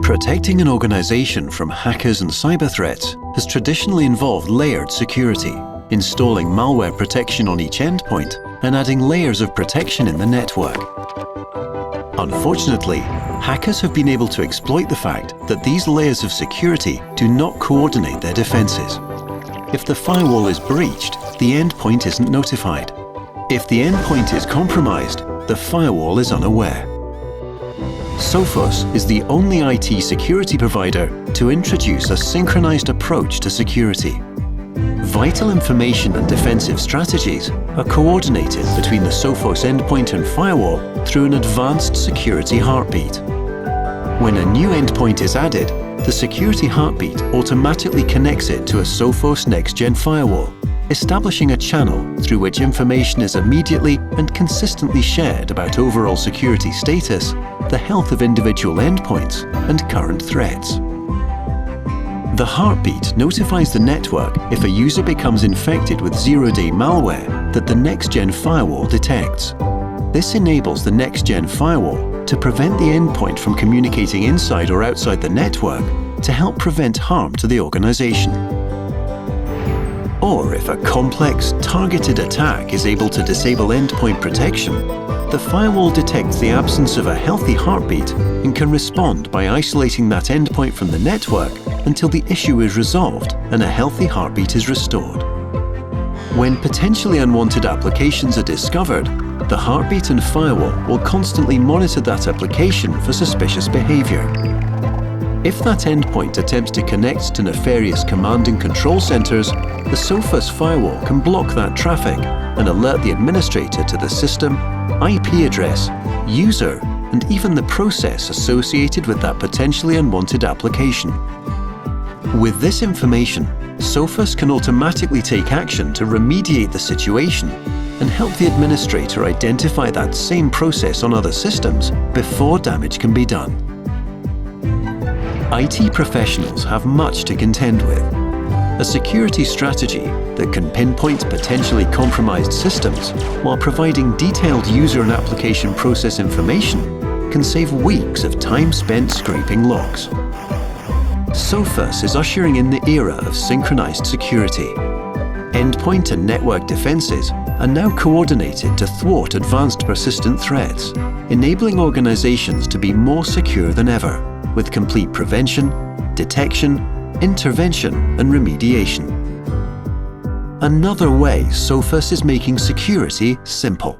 Protecting an organization from hackers and cyber threats has traditionally involved layered security, installing malware protection on each endpoint and adding layers of protection in the network. Unfortunately, hackers have been able to exploit the fact that these layers of security do not coordinate their defenses. If the firewall is breached, the endpoint isn't notified. If the endpoint is compromised, the firewall is unaware. Sophos is the only IT security provider to introduce a synchronized approach to security. Vital information and defensive strategies are coordinated between the Sophos endpoint and firewall through an advanced security heartbeat. When a new endpoint is added, the security heartbeat automatically connects it to a Sophos next-gen firewall, establishing a channel through which information is immediately and consistently shared about overall security status, the health of individual endpoints, and current threats. The heartbeat notifies the network if a user becomes infected with zero-day malware that the next-gen firewall detects. This enables the next-gen firewall to prevent the endpoint from communicating inside or outside the network to help prevent harm to the organization. Or if a complex, targeted attack is able to disable endpoint protection, the firewall detects the absence of a healthy heartbeat and can respond by isolating that endpoint from the network until the issue is resolved and a healthy heartbeat is restored. When potentially unwanted applications are discovered, the heartbeat and firewall will constantly monitor that application for suspicious behavior. If that endpoint attempts to connect to nefarious command and control centers, the Sophos firewall can block that traffic and alert the administrator to the system, IP address, user, and even the process associated with that potentially unwanted application. With this information, Sophos can automatically take action to remediate the situation and help the administrator identify that same process on other systems before damage can be done. IT professionals have much to contend with. A security strategy that can pinpoint potentially compromised systems while providing detailed user and application process information can save weeks of time spent scraping logs. Sophos is ushering in the era of synchronized security. Endpoint and network defenses are now coordinated to thwart advanced persistent threats, enabling organizations to be more secure than ever, with complete prevention, detection, intervention, and remediation. Another way Sophos is making security simple.